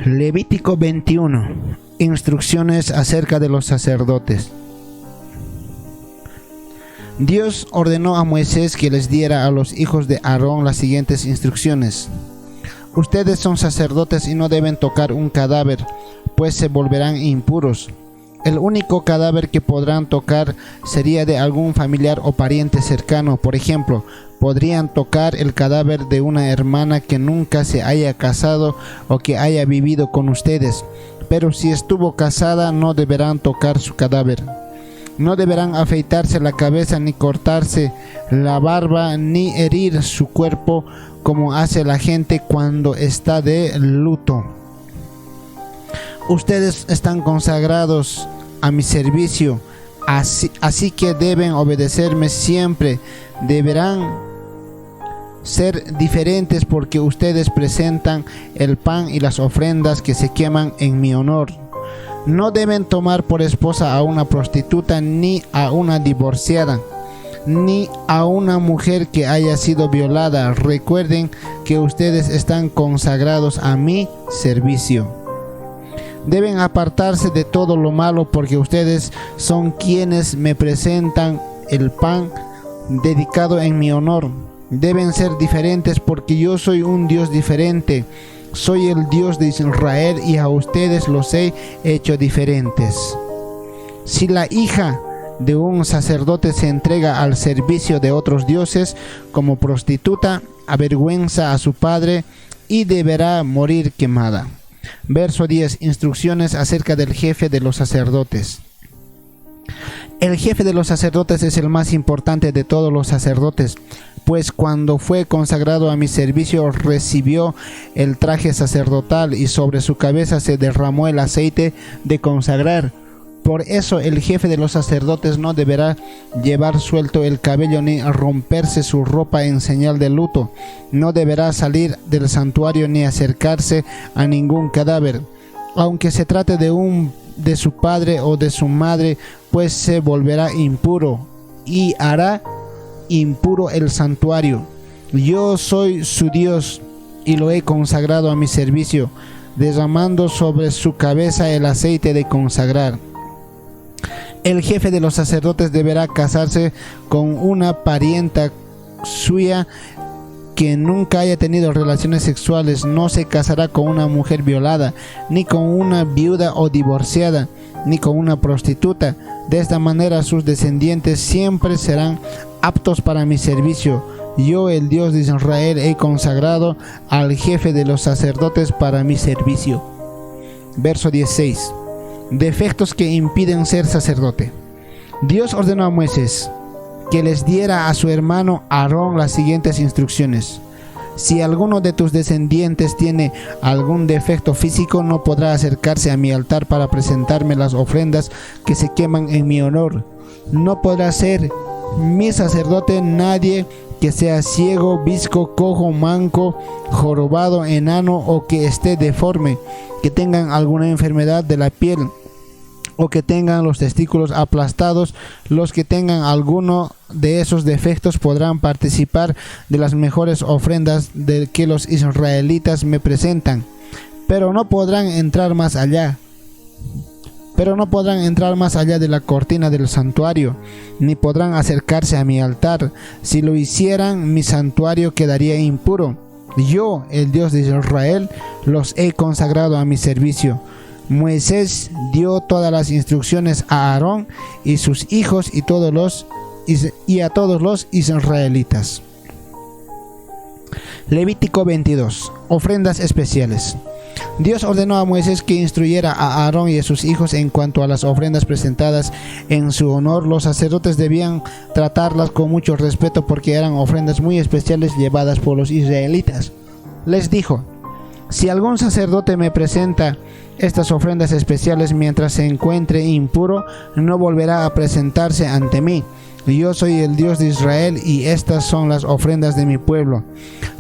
Levítico 21. Instrucciones acerca de los sacerdotes. Dios ordenó a Moisés que les diera a los hijos de Aarón las siguientes instrucciones. Ustedes son sacerdotes y no deben tocar un cadáver, pues se volverán impuros. El único cadáver que podrán tocar sería de algún familiar o pariente cercano. Por ejemplo, podrían tocar el cadáver de una hermana que nunca se haya casado o que haya vivido con ustedes. Pero si estuvo casada, no deberán tocar su cadáver. No deberán afeitarse la cabeza, ni cortarse la barba, ni herir su cuerpo como hace la gente cuando está de luto. Ustedes están consagrados a mi servicio, así que deben obedecerme siempre. Deberán ser diferentes porque ustedes presentan el pan y las ofrendas que se queman en mi honor. No deben tomar por esposa a una prostituta, ni a una divorciada, ni a una mujer que haya sido violada. Recuerden que ustedes están consagrados a mi servicio. Deben apartarse de todo lo malo porque ustedes son quienes me presentan el pan dedicado en mi honor. Deben ser diferentes porque yo soy un Dios diferente. Soy el Dios de Israel y a ustedes los he hecho diferentes. Si la hija de un sacerdote se entrega al servicio de otros dioses como prostituta, avergüenza a su padre y deberá morir quemada. Verso 10. Instrucciones acerca del jefe de los sacerdotes. El jefe de los sacerdotes es el más importante de todos los sacerdotes, pues cuando fue consagrado a mi servicio recibió el traje sacerdotal y sobre su cabeza se derramó el aceite de consagrar. Por eso el jefe de los sacerdotes no deberá llevar suelto el cabello ni romperse su ropa en señal de luto. No deberá salir del santuario ni acercarse a ningún cadáver, aunque se trate de su padre o de su madre, pues se volverá impuro y hará impuro el santuario. Yo soy su Dios y lo he consagrado a mi servicio, derramando sobre su cabeza el aceite de consagrar. El jefe de los sacerdotes deberá casarse con una parienta suya que nunca haya tenido relaciones sexuales. No se casará con una mujer violada, ni con una viuda o divorciada, ni con una prostituta. De esta manera sus descendientes siempre serán aptos para mi servicio. Yo, el Dios de Israel, he consagrado al jefe de los sacerdotes para mi servicio. Verso 16. Defectos que impiden ser sacerdote. Dios ordenó a Moisés que les diera a su hermano Aarón las siguientes instrucciones. Si alguno de tus descendientes tiene algún defecto físico, no podrá acercarse a mi altar para presentarme las ofrendas que se queman en mi honor. No podrá ser mi sacerdote nadie que sea ciego, bizco, cojo, manco, jorobado, enano o que esté deforme, que tengan alguna enfermedad de la piel o que tengan los testículos aplastados. Los que tengan alguno de esos defectos podrán participar de las mejores ofrendas de que los israelitas me presentan, pero no podrán entrar más allá de la cortina del santuario, ni podrán acercarse a mi altar. Si lo hicieran, mi santuario quedaría impuro. Yo, el Dios de Israel, los he consagrado a mi servicio. Moisés dio todas las instrucciones a Aarón y sus hijos y a todos los israelitas. Levítico 22. Ofrendas especiales. Dios ordenó a Moisés que instruyera a Aarón y a sus hijos en cuanto a las ofrendas presentadas en su honor. Los sacerdotes debían tratarlas con mucho respeto porque eran ofrendas muy especiales llevadas por los israelitas. Les dijo: si algún sacerdote me presenta estas ofrendas especiales mientras se encuentre impuro, no volverá a presentarse ante mí. Yo soy el Dios de Israel y estas son las ofrendas de mi pueblo.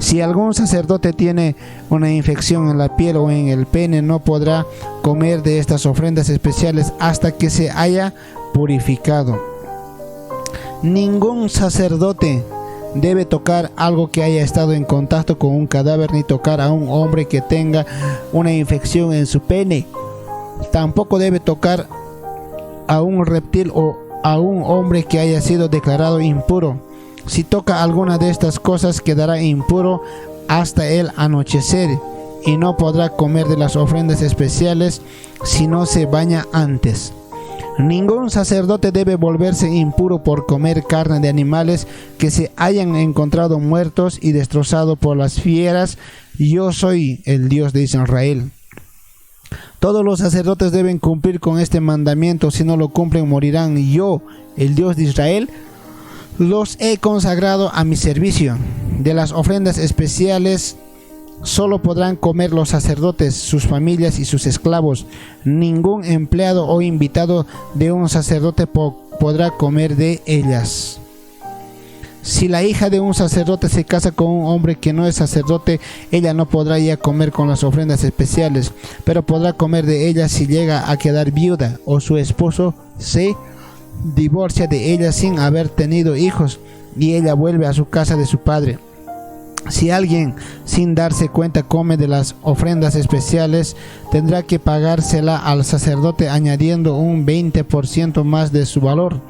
Si algún sacerdote tiene una infección en la piel o en el pene, no podrá comer de estas ofrendas especiales hasta que se haya purificado. Ningún sacerdote debe tocar algo que haya estado en contacto con un cadáver, ni tocar a un hombre que tenga una infección en su pene. Tampoco debe tocar a un reptil o a un hombre que haya sido declarado impuro. Si toca alguna de estas cosas, quedará impuro hasta el anochecer, y no podrá comer de las ofrendas especiales si no se baña antes. Ningún sacerdote debe volverse impuro por comer carne de animales que se hayan encontrado muertos y destrozados por las fieras. Yo soy el Dios de Israel. Todos los sacerdotes deben cumplir con este mandamiento. Si no lo cumplen, morirán. Yo, el Dios de Israel, los he consagrado a mi servicio. De las ofrendas especiales solo podrán comer los sacerdotes, sus familias y sus esclavos. Ningún empleado o invitado de un sacerdote podrá comer de ellas. Si la hija de un sacerdote se casa con un hombre que no es sacerdote, ella no podrá ya comer con las ofrendas especiales, pero podrá comer de ellas si llega a quedar viuda o su esposo se divorcia de ella sin haber tenido hijos y ella vuelve a su casa de su padre. Si alguien sin darse cuenta come de las ofrendas especiales, tendrá que pagársela al sacerdote añadiendo un 20% más de su valor.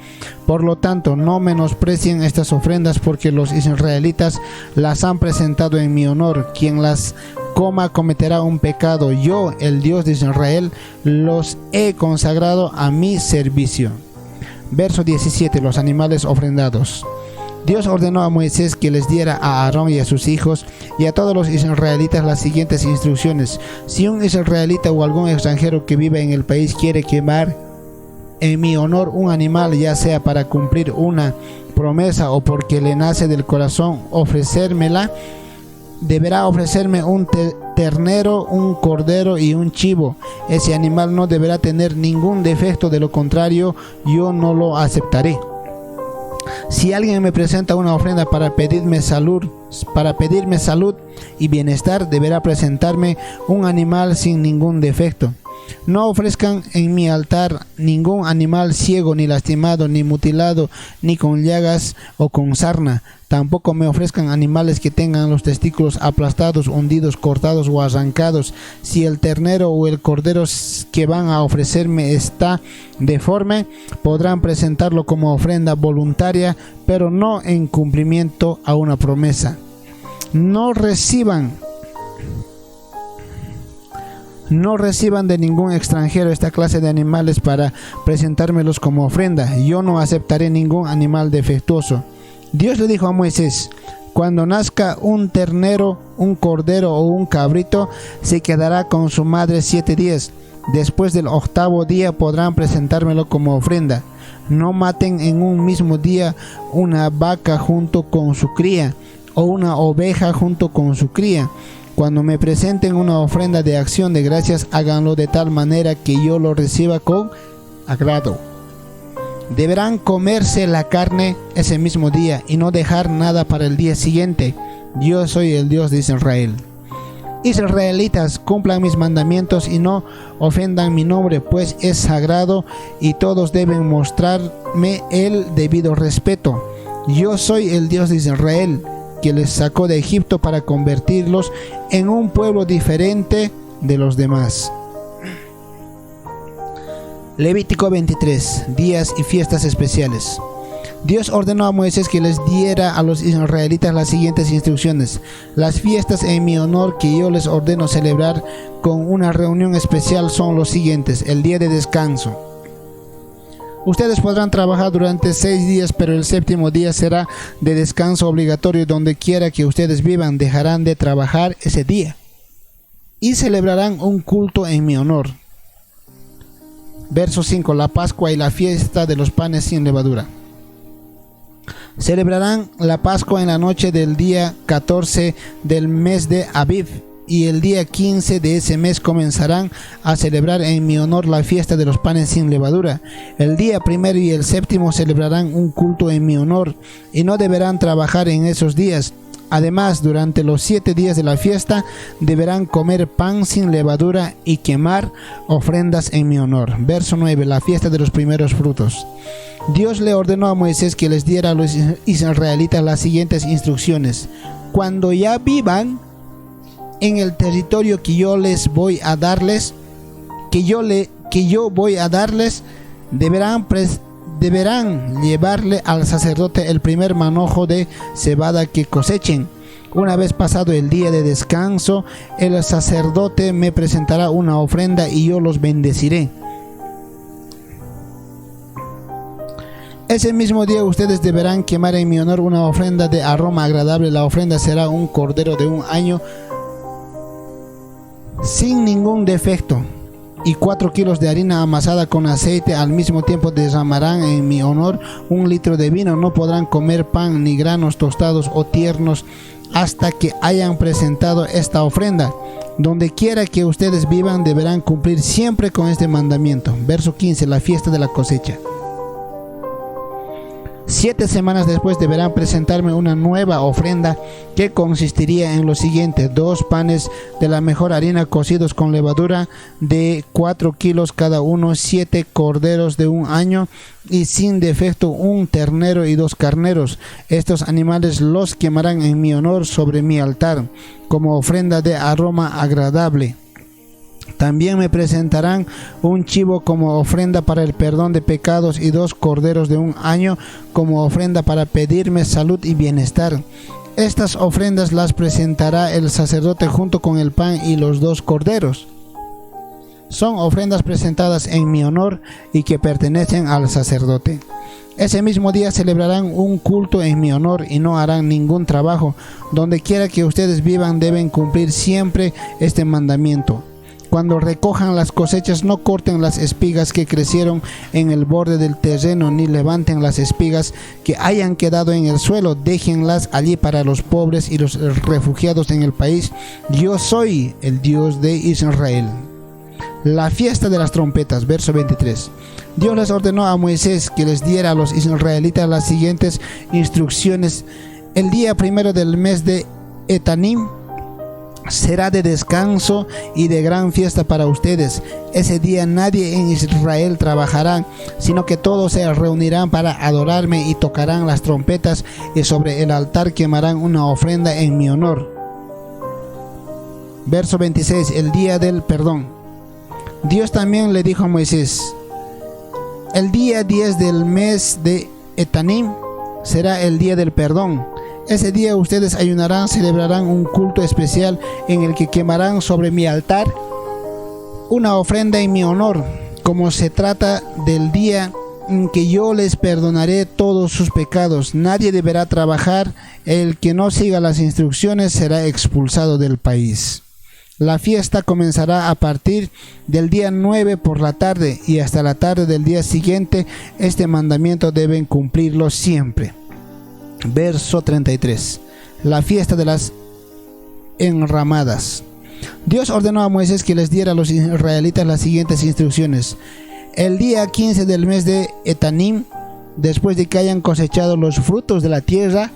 Por lo tanto, no menosprecien estas ofrendas, porque los israelitas las han presentado en mi honor. Quien las coma cometerá un pecado. Yo, el Dios de Israel, los he consagrado a mi servicio. Verso 17. Los animales ofrendados. Dios ordenó a Moisés que les diera a Aarón y a sus hijos y a todos los israelitas las siguientes instrucciones. Si un israelita o algún extranjero que vive en el país quiere quemar en mi honor un animal, ya sea para cumplir una promesa o porque le nace del corazón ofrecérmela, deberá ofrecerme un ternero, un cordero y un chivo. Ese animal no deberá tener ningún defecto, de lo contrario yo no lo aceptaré. Si alguien me presenta una ofrenda para pedirme salud y bienestar, deberá presentarme un animal sin ningún defecto. No ofrezcan en mi altar ningún animal ciego, ni lastimado, ni mutilado, ni con llagas o con sarna. Tampoco me ofrezcan animales que tengan los testículos aplastados, hundidos, cortados o arrancados. Si el ternero o el cordero que van a ofrecerme está deforme, podrán presentarlo como ofrenda voluntaria, pero no en cumplimiento a una promesa. No reciban de ningún extranjero esta clase de animales para presentármelos como ofrenda. Yo no aceptaré ningún animal defectuoso. Dios le dijo a Moisés: cuando nazca un ternero, un cordero o un cabrito, se quedará con su madre 7 días. Después del 8º día podrán presentármelo como ofrenda. No maten en un mismo día una vaca junto con su cría o una oveja junto con su cría. Cuando me presenten una ofrenda de acción de gracias, háganlo de tal manera que yo lo reciba con agrado. Deberán comerse la carne ese mismo día y no dejar nada para el día siguiente. Yo soy el Dios de Israel. Israelitas, cumplan mis mandamientos y no ofendan mi nombre, pues es sagrado y todos deben mostrarme el debido respeto. Yo soy el Dios de Israel, que les sacó de Egipto para convertirlos en un pueblo diferente de los demás. Levítico 23. Días y fiestas especiales. Dios ordenó a Moisés que les diera a los israelitas las siguientes instrucciones. Las fiestas en mi honor que yo les ordeno celebrar con una reunión especial son los siguientes: el día de descanso. Ustedes podrán trabajar durante 6 días, pero el 7º día será de descanso obligatorio. Donde quiera que ustedes vivan, dejarán de trabajar ese día y celebrarán un culto en mi honor. Verso 5. La Pascua y la fiesta de los panes sin levadura. Celebrarán la Pascua en la noche del día 14 del mes de Aviv, y el día 15 de ese mes comenzarán a celebrar en mi honor la fiesta de los panes sin levadura. El día 1 y el 7 celebrarán un culto en mi honor y no deberán trabajar en esos días. Además, durante los 7 días de la fiesta deberán comer pan sin levadura y quemar ofrendas en mi honor. Verso 9. La fiesta de los primeros frutos. Dios le ordenó a Moisés que les diera a los israelitas las siguientes instrucciones. Cuando ya vivan en el territorio que yo voy a darles, deberán llevarle al sacerdote el primer manojo de cebada que cosechen. Una vez pasado el día de descanso, el sacerdote me presentará una ofrenda y yo los bendeciré. Ese mismo día ustedes deberán quemar en mi honor una ofrenda de aroma agradable. La ofrenda será un cordero de 1 año sin ningún defecto y 4 kilos de harina amasada con aceite. Al mismo tiempo derramarán en mi honor 1 litro de vino. No podrán comer pan ni granos tostados o tiernos hasta que hayan presentado esta ofrenda. Donde quiera que ustedes vivan deberán cumplir siempre con este mandamiento. Verso 15. La fiesta de la cosecha. 7 semanas después deberán presentarme una nueva ofrenda que consistiría en lo siguiente: 2 panes de la mejor harina cocidos con levadura de 4 kilos cada uno, 7 corderos de 1 año y sin defecto, 1 ternero y 2 carneros. Estos animales los quemarán en mi honor sobre mi altar como ofrenda de aroma agradable. También me presentarán un chivo como ofrenda para el perdón de pecados y 2 corderos de 1 año como ofrenda para pedirme salud y bienestar. Estas ofrendas las presentará el sacerdote junto con el pan y los 2 corderos. Son ofrendas presentadas en mi honor y que pertenecen al sacerdote. Ese mismo día celebrarán un culto en mi honor y no harán ningún trabajo. Donde quiera que ustedes vivan deben cumplir siempre este mandamiento. Cuando recojan las cosechas, no corten las espigas que crecieron en el borde del terreno, ni levanten las espigas que hayan quedado en el suelo. Déjenlas allí para los pobres y los refugiados en el país. Yo soy el Dios de Israel. La fiesta de las trompetas, verso 23. Dios les ordenó a Moisés que les diera a los israelitas las siguientes instrucciones. El día primero del mes de Etanim será de descanso y de gran fiesta para ustedes. Ese día nadie en Israel trabajará, sino que todos se reunirán para adorarme y tocarán las trompetas, y sobre el altar quemarán una ofrenda en mi honor. Verso 26. El día del perdón. Dios también le dijo a Moisés: el día 10 del mes de Etanim será el día del perdón. Ese día ustedes ayunarán, celebrarán un culto especial en el que quemarán sobre mi altar una ofrenda en mi honor. Como se trata del día en que yo les perdonaré todos sus pecados, nadie deberá trabajar. El que no siga las instrucciones será expulsado del país. La fiesta comenzará a partir del día 9 por la tarde y hasta la tarde del día siguiente. Este mandamiento deben cumplirlo siempre. Verso 33. La fiesta de las enramadas. Dios ordenó a Moisés que les diera a los israelitas las siguientes instrucciones. El día 15 del mes de Etanim, después de que hayan cosechado los frutos de la tierra,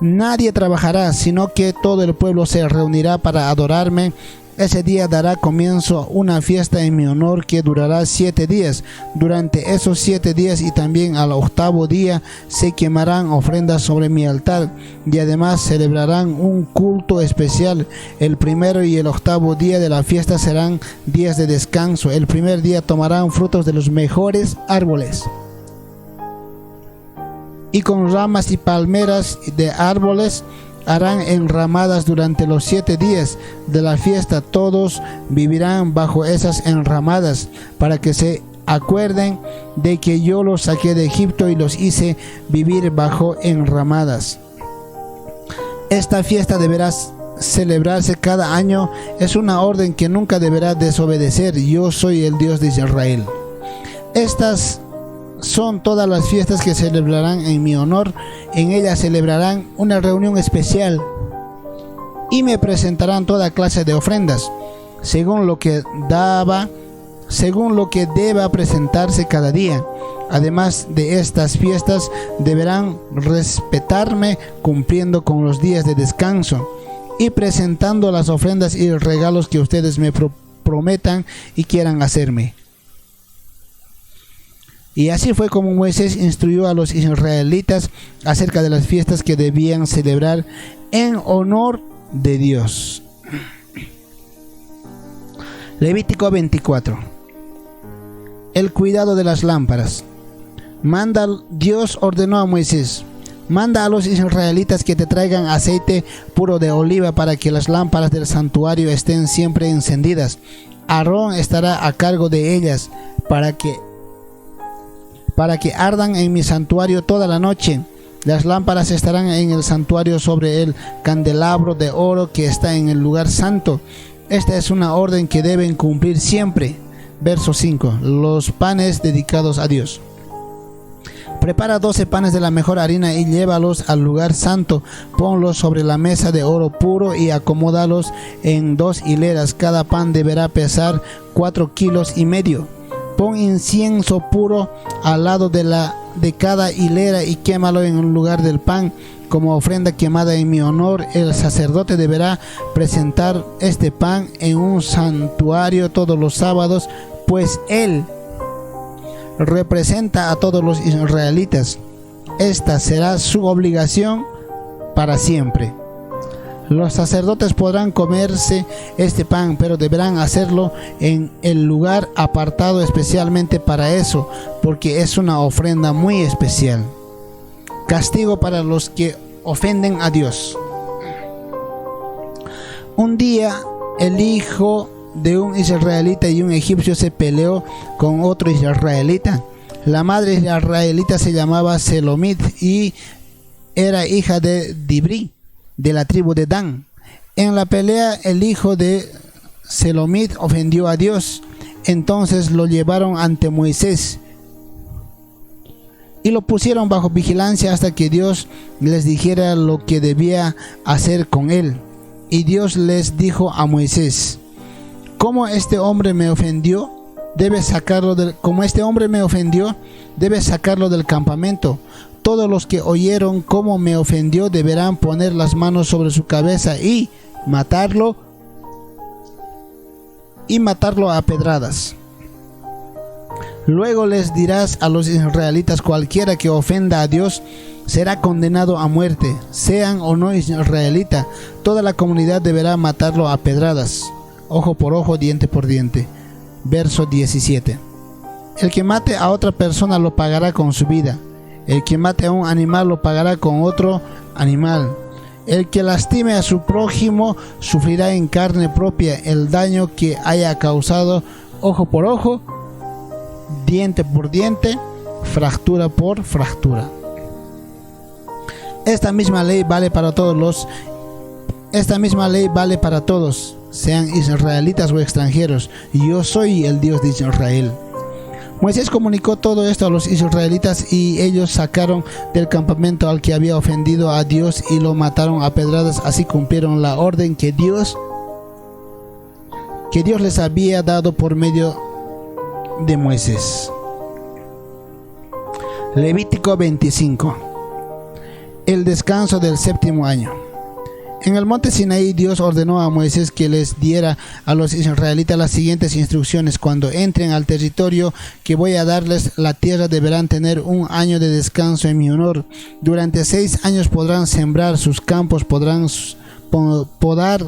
nadie trabajará, sino que todo el pueblo se reunirá para adorarme. Ese día dará comienzo una fiesta en mi honor que durará 7 días. Durante esos 7 días y también al 8º día se quemarán ofrendas sobre mi altar, y además celebrarán un culto especial. El primero y el 8º día de la fiesta serán días de descanso. El primer día tomarán frutos de los mejores árboles, y con ramas y palmeras de árboles harán enramadas durante los 7 días de la fiesta. Todos vivirán bajo esas enramadas, para que se acuerden de que yo los saqué de Egipto y los hice vivir bajo enramadas. Esta fiesta deberá celebrarse cada año. Es una orden que nunca deberá desobedecer. Yo soy el Dios de Israel. Estas son todas las fiestas que celebrarán en mi honor. En ellas celebrarán una reunión especial y me presentarán toda clase de ofrendas, según lo que daba según lo que deba presentarse cada día. Además de estas fiestas, deberán respetarme cumpliendo con los días de descanso y presentando las ofrendas y regalos que ustedes me prometan y quieran hacerme. Y así fue como Moisés instruyó a los israelitas acerca de las fiestas que debían celebrar en honor de Dios. Levítico 24. El cuidado de las lámparas. Dios ordenó a Moisés: manda a los israelitas que te traigan aceite puro de oliva para que las lámparas del santuario estén siempre encendidas. Aarón estará a cargo de ellas para que ardan en mi santuario toda la noche. Las lámparas estarán en el santuario sobre el candelabro de oro que está en el lugar santo. Esta es una orden que deben cumplir siempre. Verso 5. Los panes dedicados a Dios. Prepara 12 panes de la mejor harina y llévalos al lugar santo. Ponlos sobre la mesa de oro puro y acomódalos en 2 hileras. Cada pan deberá pesar 4,5 kilos. Pon incienso puro al lado de cada hilera y quémalo en un lugar del pan como ofrenda quemada en mi honor. El sacerdote deberá presentar este pan en un santuario todos los sábados, pues él representa a todos los israelitas. Esta será su obligación para siempre. Los sacerdotes podrán comerse este pan, pero deberán hacerlo en el lugar apartado especialmente para eso, porque es una ofrenda muy especial. Castigo para los que ofenden a Dios. Un día, el hijo de un israelita y un egipcio se peleó con otro israelita. La madre israelita se llamaba Selomit y era hija de Dibri, de la tribu de Dan. En la pelea, el hijo de Selomit ofendió a Dios. Entonces lo llevaron ante Moisés y lo pusieron bajo vigilancia hasta que Dios les dijera lo que debía hacer con él. Y Dios les dijo a Moisés: como este hombre me ofendió, debes sacarlo del campamento. Todos los que oyeron cómo me ofendió deberán poner las manos sobre su cabeza y matarlo a pedradas. Luego les dirás a los israelitas: cualquiera que ofenda a Dios será condenado a muerte, sean o no israelita. Toda la comunidad deberá matarlo a pedradas, ojo por ojo, diente por diente. Verso 17. El que mate a otra persona lo pagará con su vida. El que mate a un animal lo pagará con otro animal. El que lastime a su prójimo sufrirá en carne propia el daño que haya causado, ojo por ojo, diente por diente, fractura por fractura. Esta misma ley vale para todos, sean israelitas o extranjeros. Yo soy el Dios de Israel. Moisés comunicó todo esto a los israelitas y ellos sacaron del campamento al que había ofendido a Dios y lo mataron a pedradas. Así cumplieron la orden que Dios les había dado por medio de Moisés. Levítico 25. El descanso del 7º año. En el monte Sinaí, Dios ordenó a Moisés que les diera a los israelitas las siguientes instrucciones: cuando entren al territorio que voy a darles, la tierra deberán tener 1 año de descanso en mi honor. Durante 6 años podrán sembrar sus campos, podrán podar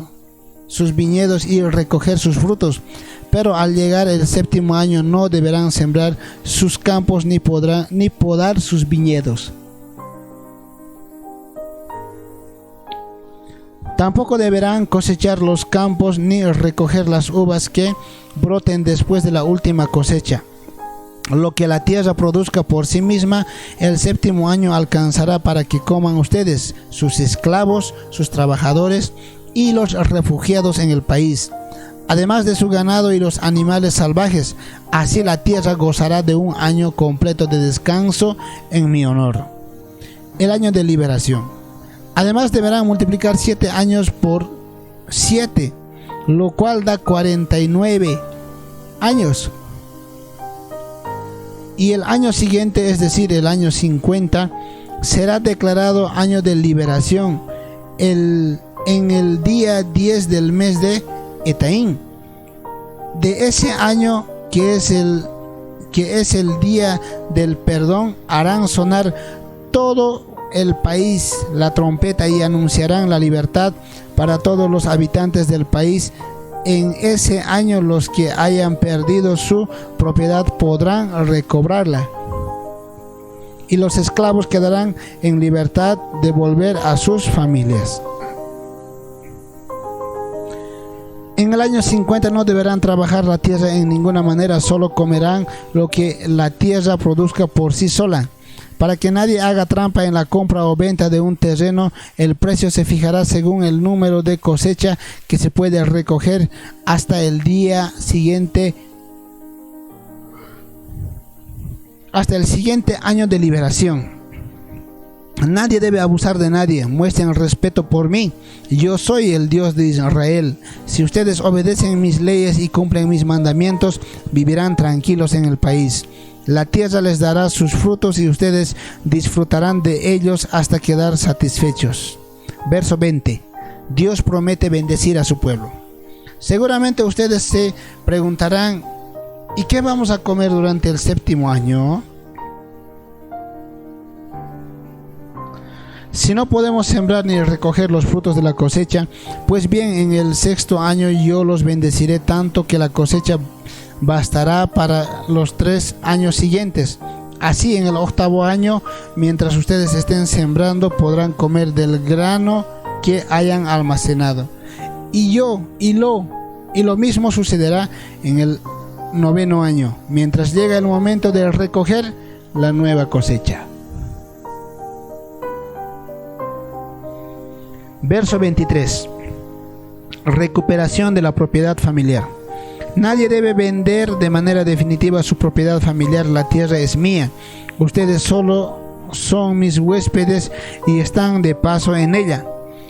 sus viñedos y recoger sus frutos. Pero al llegar el 7º año no deberán sembrar sus campos ni podar sus viñedos. Tampoco deberán cosechar los campos ni recoger las uvas que broten después de la última cosecha. Lo que la tierra produzca por sí misma, el 7º año alcanzará para que coman ustedes, sus esclavos, sus trabajadores y los refugiados en el país, además de su ganado y los animales salvajes. Así la tierra gozará de 1 año completo de descanso en mi honor. El año de liberación. Además deberán multiplicar 7 años por 7, lo cual da 49 años. Y el año siguiente, es decir, el año 50, será declarado año de liberación en el día 10 del mes de Etaín. De ese año, que es el día del perdón, harán sonar todo el país la trompeta y anunciarán la libertad para todos los habitantes del país. En ese año los que hayan perdido su propiedad podrán recobrarla, y los esclavos quedarán en libertad de volver a sus familias. En el año 50 no deberán trabajar la tierra en ninguna manera, solo comerán lo que la tierra produzca por sí sola. Para que nadie haga trampa en la compra o venta de un terreno, el precio se fijará según el número de cosecha que se puede recoger hasta el día siguiente, hasta el siguiente año de liberación. Nadie debe abusar de nadie. Muestren respeto por mí. Yo soy el Dios de Israel. Si ustedes obedecen mis leyes y cumplen mis mandamientos, vivirán tranquilos en el país. La tierra les dará sus frutos y ustedes disfrutarán de ellos hasta quedar satisfechos. Verso 20. Dios promete bendecir a su pueblo. Seguramente ustedes se preguntarán, ¿y qué vamos a comer durante el séptimo año? Si no podemos sembrar ni recoger los frutos de la cosecha, pues bien, en el sexto año yo los bendeciré tanto que la cosecha bastará para los 3 años siguientes. Así, en el octavo año, mientras ustedes estén sembrando, podrán comer del grano que hayan almacenado. Y lo mismo sucederá en el noveno año, mientras llega el momento de recoger la nueva cosecha. Verso 23. Recuperación de la propiedad familiar. Nadie debe vender de manera definitiva su propiedad familiar. La tierra es mía. Ustedes solo son mis huéspedes y están de paso en ella.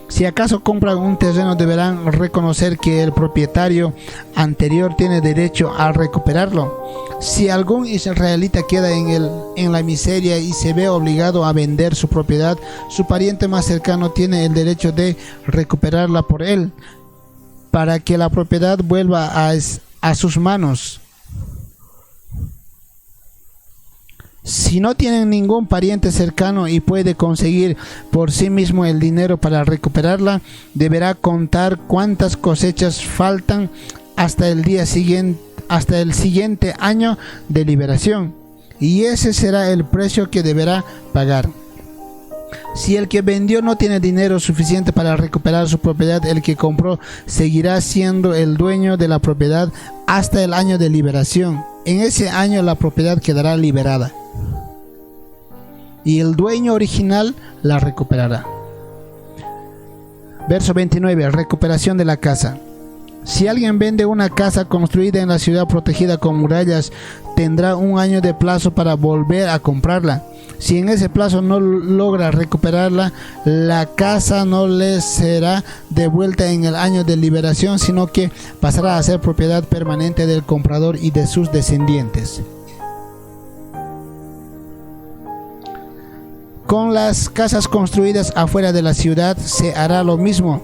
Si acaso compran un terreno, deberán reconocer que el propietario anterior tiene derecho a recuperarlo. Si algún israelita queda en la miseria y se ve obligado a vender su propiedad, su pariente más cercano tiene el derecho de recuperarla por él, para que la propiedad vuelva a sus manos. Si no tienen ningún pariente cercano y puede conseguir por sí mismo el dinero para recuperarla, deberá contar cuántas cosechas faltan hasta el siguiente año de liberación, y ese será el precio que deberá pagar. Si el que vendió no tiene dinero suficiente para recuperar su propiedad, el que compró seguirá siendo el dueño de la propiedad hasta el año de liberación. En ese año la propiedad quedará liberada y el dueño original la recuperará. Verso 29. Recuperación de la casa. Si alguien vende una casa construida en la ciudad protegida con murallas, tendrá un año de plazo para volver a comprarla. Si en ese plazo no logra recuperarla, la casa no le será devuelta en el año de liberación, sino que pasará a ser propiedad permanente del comprador y de sus descendientes. Con las casas construidas afuera de la ciudad se hará lo mismo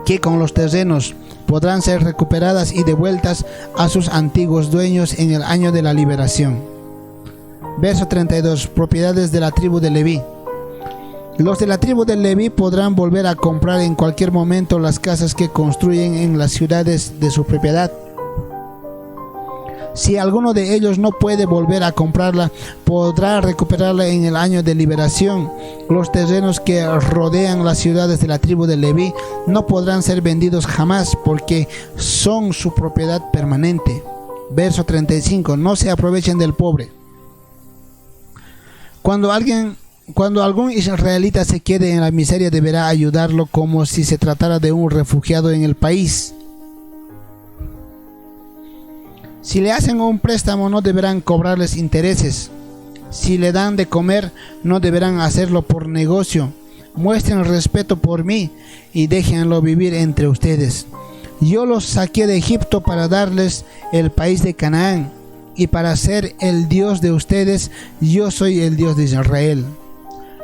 que con los terrenos. Podrán ser recuperadas y devueltas a sus antiguos dueños en el año de la liberación. Verso 32. Propiedades de la tribu de Leví. Los de la tribu de Leví podrán volver a comprar en cualquier momento las casas que construyen en las ciudades de su propiedad. Si alguno de ellos no puede volver a comprarla, podrá recuperarla en el año de liberación. Los terrenos que rodean las ciudades de la tribu de Leví no podrán ser vendidos jamás, porque son su propiedad permanente. Verso 35. No se aprovechen del pobre. Cuando algún israelita se quede en la miseria, deberá ayudarlo como si se tratara de un refugiado en el país. Si le hacen un préstamo, no deberán cobrarles intereses. Si le dan de comer, no deberán hacerlo por negocio. Muestren respeto por mí y déjenlo vivir entre ustedes. Yo los saqué de Egipto para darles el país de Canaán. y para ser el Dios de ustedes. Yo soy el Dios de Israel.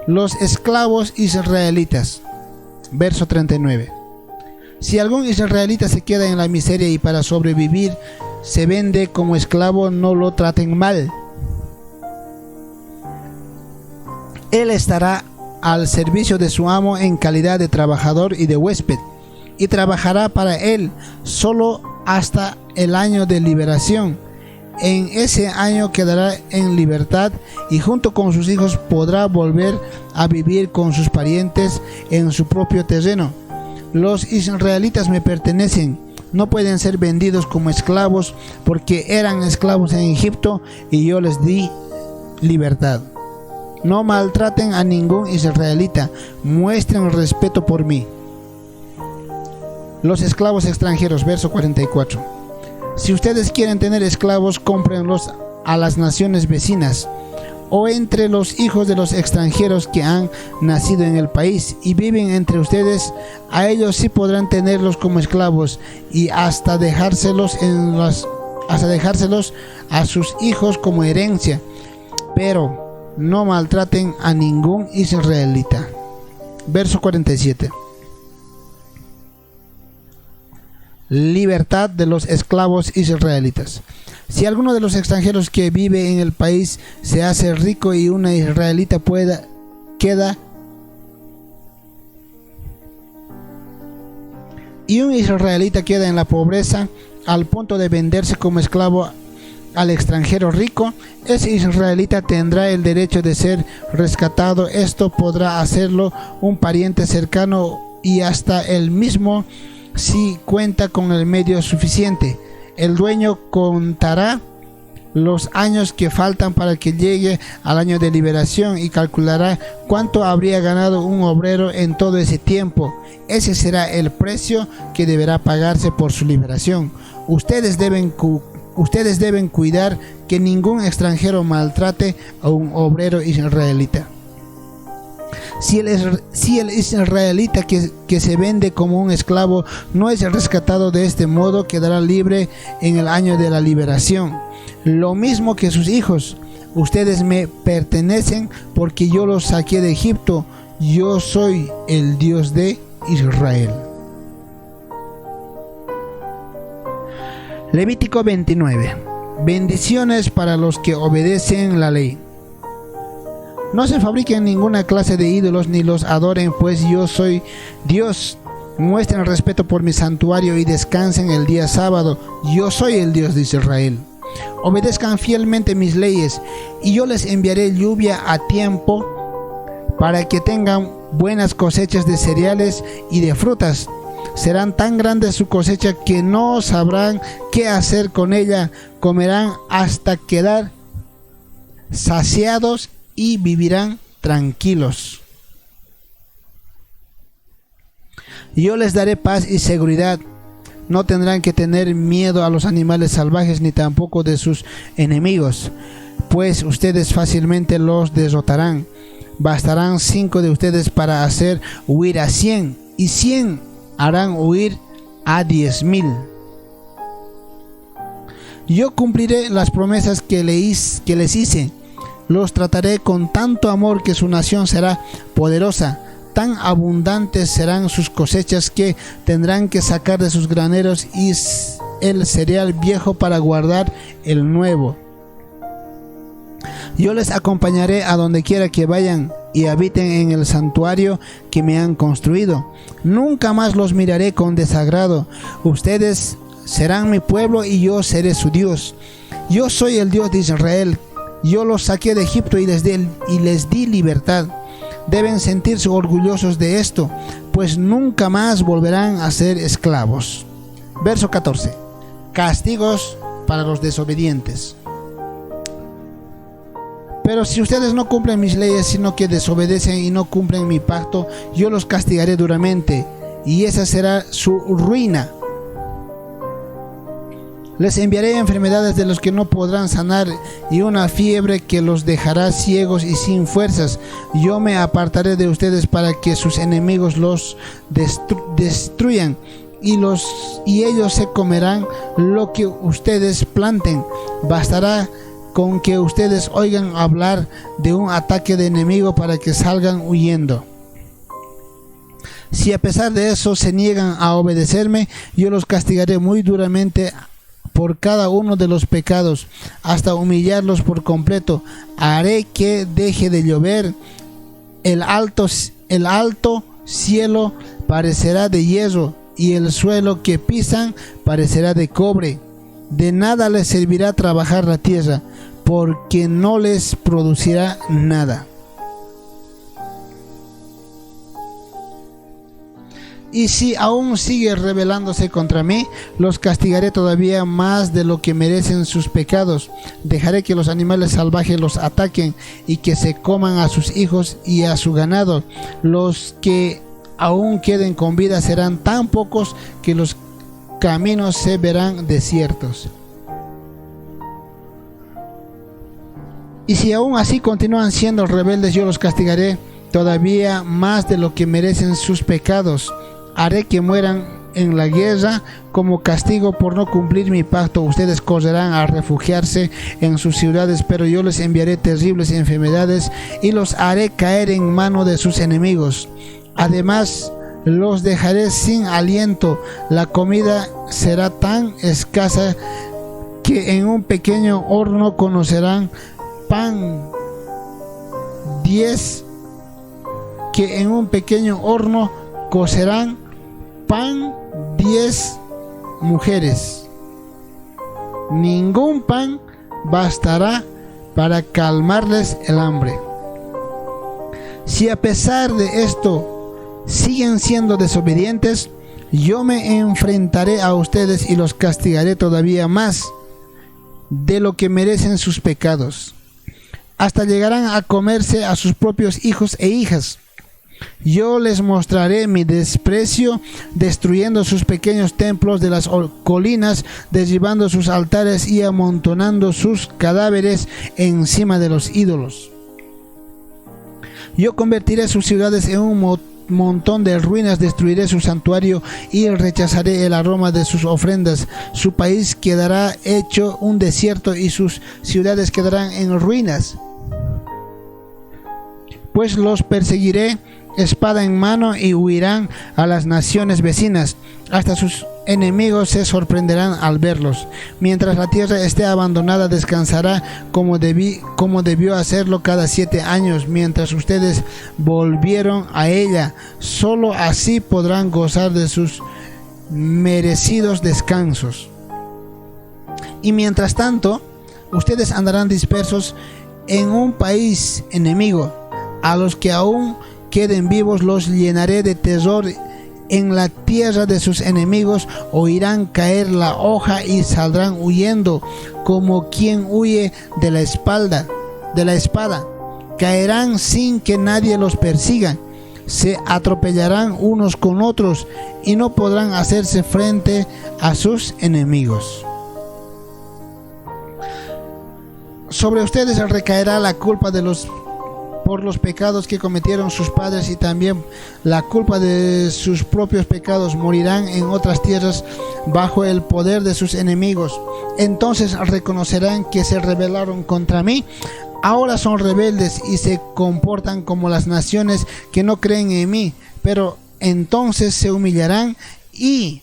Los esclavos israelitas. Verso 39. Si algún israelita se queda en la miseria y para sobrevivir se vende como esclavo, no lo traten mal. Él estará al servicio de su amo en calidad de trabajador y de huésped, y trabajará para él solo hasta el año de liberación. En ese año quedará en libertad y junto con sus hijos podrá volver a vivir con sus parientes en su propio terreno. Los israelitas me pertenecen, no pueden ser vendidos como esclavos porque eran esclavos en Egipto y yo les di libertad. No maltraten a ningún israelita, muestren respeto por mí. Los esclavos extranjeros, verso 44. Si ustedes quieren tener esclavos, cómprenlos a las naciones vecinas o entre los hijos de los extranjeros que han nacido en el país y viven entre ustedes. A ellos sí podrán tenerlos como esclavos y hasta dejárselos a sus hijos como herencia, pero no maltraten a ningún israelita. Verso 47. Libertad de los esclavos israelitas. Si alguno de los extranjeros que vive en el país se hace rico y una israelita queda en la pobreza al punto de venderse como esclavo al extranjero rico, ese israelita tendrá el derecho de ser rescatado. Esto podrá hacerlo un pariente cercano y hasta él mismo si cuenta con el medio suficiente. El dueño contará los años que faltan para que llegue al año de liberación y calculará cuánto habría ganado un obrero en todo ese tiempo. Ese será el precio que deberá pagarse por su liberación. Ustedes deben cuidar que ningún extranjero maltrate a un obrero israelita. Si el israelita que se vende como un esclavo no es rescatado de este modo, quedará libre en el año de la liberación. Lo mismo que sus hijos. Ustedes me pertenecen porque yo los saqué de Egipto. Yo soy el Dios de Israel. Levítico 29. Bendiciones para los que obedecen la ley. No se fabriquen ninguna clase de ídolos ni los adoren, pues yo soy Dios. Muestren respeto por mi santuario y descansen el día sábado. Yo soy el Dios de Israel. Obedezcan fielmente mis leyes y yo les enviaré lluvia a tiempo para que tengan buenas cosechas de cereales y de frutas. Serán tan grandes su cosecha que no sabrán qué hacer con ella. Comerán hasta quedar saciados y vivirán tranquilos. Yo les daré paz y seguridad. No tendrán que tener miedo a los animales salvajes ni tampoco de sus enemigos, pues ustedes fácilmente los derrotarán. Bastarán 5 de ustedes para hacer huir a 100 y 100 harán huir a 10,000. Yo cumpliré las promesas que les hice. Los trataré con tanto amor que su nación será poderosa. Tan abundantes serán sus cosechas que tendrán que sacar de sus graneros y el cereal viejo para guardar el nuevo. Yo les acompañaré a donde quiera que vayan y habiten en el santuario que me han construido. Nunca más los miraré con desagrado. Ustedes serán mi pueblo y yo seré su Dios. Yo soy el Dios de Israel. Yo los saqué de Egipto y les di libertad. Deben sentirse orgullosos de esto, pues nunca más volverán a ser esclavos. Verso 14. Castigos para los desobedientes. Pero si ustedes no cumplen mis leyes, sino que desobedecen y no cumplen mi pacto, yo los castigaré duramente, y esa será su ruina. Les enviaré enfermedades de los que no podrán sanar y una fiebre que los dejará ciegos y sin fuerzas. Yo me apartaré de ustedes para que sus enemigos los destruyan y ellos se comerán lo que ustedes planten. Bastará con que ustedes oigan hablar de un ataque de enemigo para que salgan huyendo. Si a pesar de eso se niegan a obedecerme, yo los castigaré muy duramente por cada uno de los pecados, hasta humillarlos por completo. Haré que deje de llover, el alto cielo parecerá de hierro, y el suelo que pisan parecerá de cobre. De nada les servirá trabajar la tierra, porque no les producirá nada. Y si aún sigue rebelándose contra mí, los castigaré todavía más de lo que merecen sus pecados. Dejaré que los animales salvajes los ataquen y que se coman a sus hijos y a su ganado. Los que aún queden con vida serán tan pocos que los caminos se verán desiertos. Y si aún así continúan siendo rebeldes, yo los castigaré todavía más de lo que merecen sus pecados. Haré que mueran en la guerra como castigo por no cumplir mi pacto. Ustedes correrán a refugiarse en sus ciudades, pero yo les enviaré terribles enfermedades y los haré caer en mano de sus enemigos. Además, los dejaré sin aliento. La comida será tan escasa que en un pequeño horno conocerán pan 10, que en un pequeño horno cocerán pan 10 mujeres. Ningún pan bastará para calmarles el hambre. Si a pesar de esto siguen siendo desobedientes, yo me enfrentaré a ustedes y los castigaré todavía más de lo que merecen sus pecados. Hasta llegarán a comerse a sus propios hijos e hijas. Yo les mostraré mi desprecio, destruyendo sus pequeños templos de las colinas, derribando sus altares y amontonando sus cadáveres encima de los ídolos. Yo convertiré sus ciudades en un montón de ruinas, destruiré su santuario y rechazaré el aroma de sus ofrendas. Su país quedará hecho un desierto y sus ciudades quedarán en ruinas. Pues los perseguiré espada en mano y huirán a las naciones vecinas. Hasta sus enemigos se sorprenderán al verlos. Mientras la tierra esté abandonada, descansará como debió hacerlo cada 7 años, mientras ustedes volvieron a ella. Solo así podrán gozar de sus merecidos descansos. Y mientras tanto, ustedes andarán dispersos en un país enemigo. A los que aún queden vivos los llenaré de terror. En la tierra de sus enemigos oirán caer la hoja y saldrán huyendo como quien huye de la espada. Caerán sin que nadie los persiga. Se atropellarán unos con otros y no podrán hacerse frente a sus enemigos. Sobre ustedes recaerá la culpa por los pecados que cometieron sus padres y también la culpa de sus propios pecados. Morirán en otras tierras bajo el poder de sus enemigos. Entonces reconocerán que se rebelaron contra mí. Ahora son rebeldes y se comportan como las naciones que no creen en mí. Pero entonces se humillarán y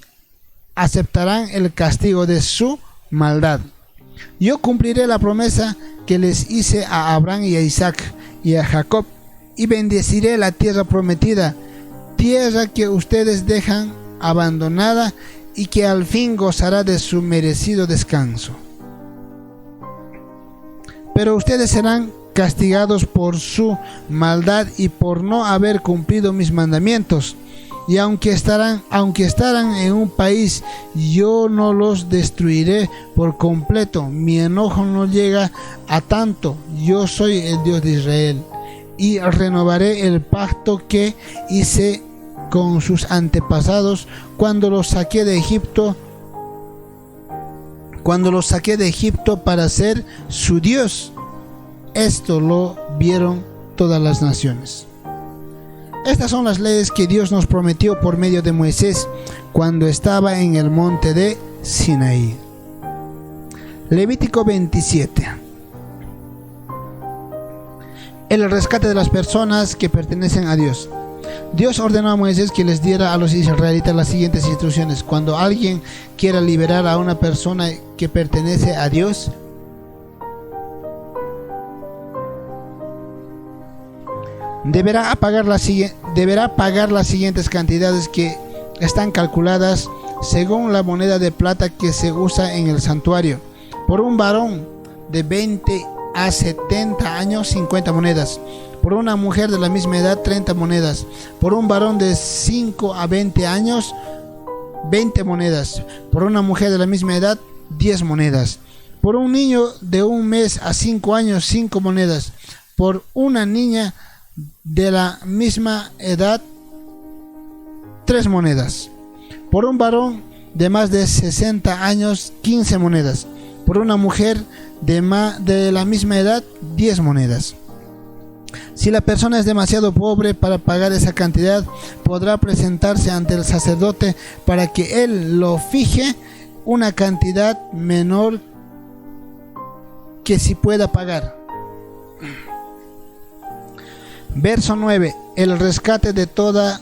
aceptarán el castigo de su maldad. Yo cumpliré la promesa que les hice a Abraham y a Isaac y a Jacob, y bendeciré la tierra prometida, tierra que ustedes dejan abandonada y que al fin gozará de su merecido descanso. Pero ustedes serán castigados por su maldad y por no haber cumplido mis mandamientos. Y aunque estarán en un país, yo no los destruiré por completo. Mi enojo no llega a tanto. Yo soy el Dios de Israel y renovaré el pacto que hice con sus antepasados cuando los saqué de Egipto. Para ser su Dios. Esto lo vieron todas las naciones. Estas son las leyes que Dios nos prometió por medio de Moisés cuando estaba en el monte de Sinaí. Levítico 27. El rescate de las personas que pertenecen a Dios. Dios ordenó a Moisés que les diera a los israelitas las siguientes instrucciones. Cuando alguien quiera liberar a una persona que pertenece a Dios, deberá pagar las siguientes cantidades que están calculadas según la moneda de plata que se usa en el santuario. Por un varón de 20 a 70 años, 50 monedas. Por una mujer de la misma edad, 30 monedas. Por un varón de 5 a 20 años, 20 monedas. Por una mujer de la misma edad, 10 monedas. Por un niño de 1 mes a 5 años, 5 monedas. Por una niña de la misma edad, 3 monedas. Por un varón de más de 60 años, 15 monedas. Por una mujer de la misma edad, 10 monedas. Si la persona es demasiado pobre para pagar esa cantidad, podrá presentarse ante el sacerdote para que él lo fije una cantidad menor que si pueda pagar. Verso 9. El rescate de todo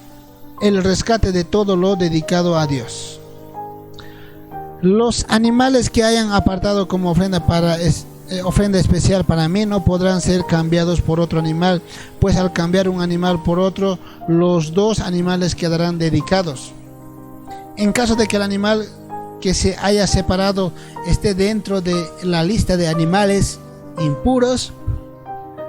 lo dedicado a Dios. Los animales que hayan apartado como ofrenda especial para mí no podrán ser cambiados por otro animal, pues al cambiar un animal por otro, los dos animales quedarán dedicados. En caso de que el animal que se haya separado esté dentro de la lista de animales impuros,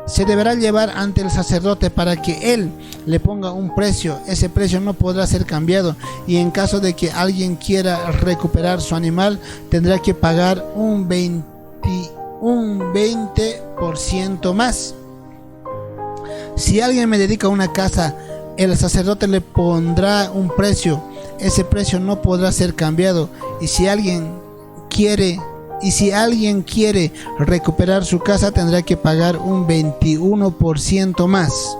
se deberá llevar ante el sacerdote para que él le ponga un precio. Ese precio no podrá ser cambiado, y en caso de que alguien quiera recuperar su animal, tendrá que pagar un 20% más. Si alguien me dedica una casa, el sacerdote le pondrá un precio. Ese precio no podrá ser cambiado, y si alguien quiere recuperar su casa, tendrá que pagar un 21% más.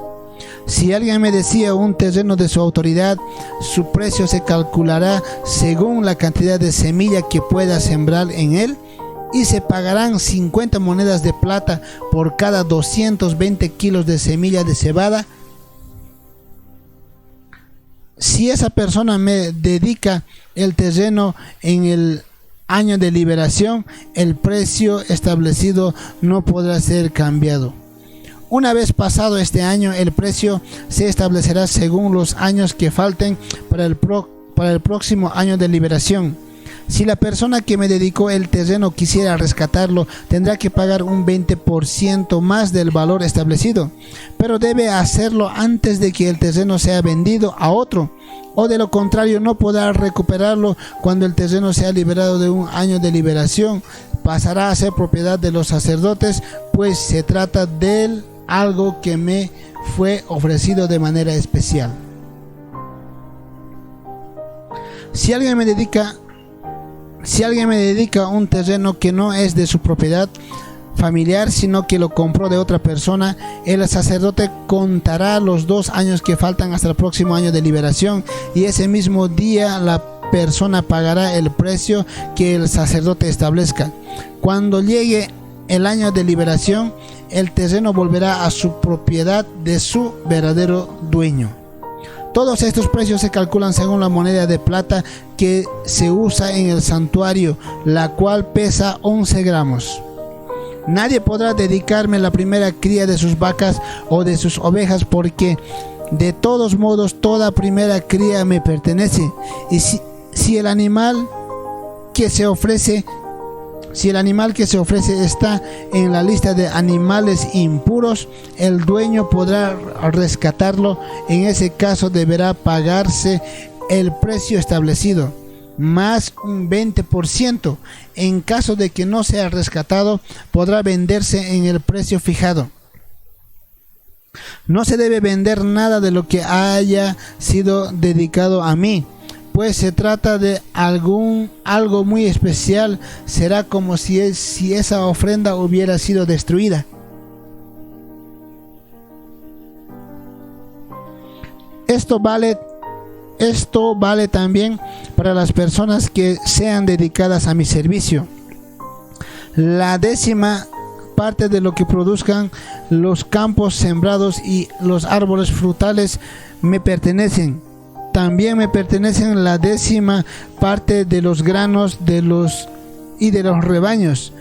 Si alguien me decía un terreno de su autoridad, su precio se calculará según la cantidad de semilla que pueda sembrar en él, y se pagarán 50 monedas de plata por cada 220 kilos de semilla de cebada. Si esa persona me dedica el terreno en el año de liberación, el precio establecido no podrá ser cambiado. Una vez pasado este año, el precio se establecerá según los años que falten para el próximo año de liberación. Si la persona que me dedicó el terreno quisiera rescatarlo, tendrá que pagar un 20% más del valor establecido, pero debe hacerlo antes de que el terreno sea vendido a otro, o de lo contrario no podrá recuperarlo. Cuando el terreno sea liberado de un año de liberación, pasará a ser propiedad de los sacerdotes, pues se trata de algo que me fue ofrecido de manera especial. Si alguien me dedica un terreno que no es de su propiedad familiar, sino que lo compró de otra persona, el sacerdote contará los 2 años que faltan hasta el próximo año de liberación, y ese mismo día la persona pagará el precio que el sacerdote establezca. Cuando llegue el año de liberación, el terreno volverá a su propiedad de su verdadero dueño. Todos estos precios se calculan según la moneda de plata que se usa en el santuario, la cual pesa 11 gramos. Nadie podrá dedicarme la primera cría de sus vacas o de sus ovejas, porque de todos modos toda primera cría me pertenece. Y si el animal que se ofrece está en la lista de animales impuros, el dueño podrá rescatarlo. En ese caso deberá pagarse el precio establecido, más un 20%. En caso de que no sea rescatado, podrá venderse en el precio fijado. No se debe vender nada de lo que haya sido dedicado a mí, pues se trata de algo muy especial. Será como si esa ofrenda hubiera sido destruida. Esto vale también para las personas que sean dedicadas a mi servicio. La 10ª parte de lo que produzcan los campos sembrados y los árboles frutales me pertenecen. También me pertenecen la 10ª parte de los granos de los rebaños.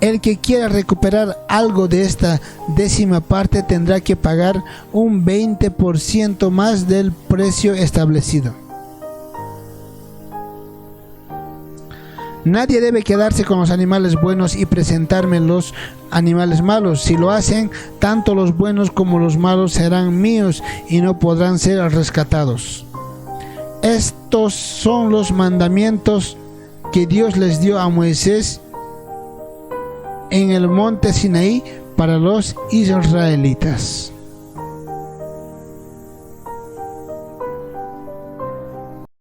El que quiera recuperar algo de esta 10ª parte tendrá que pagar un 20% más del precio establecido. Nadie debe quedarse con los animales buenos y presentarme los animales malos. Si lo hacen, tanto los buenos como los malos serán míos y no podrán ser rescatados. Estos son los mandamientos que Dios les dio a Moisés en el monte Sinaí para los israelitas.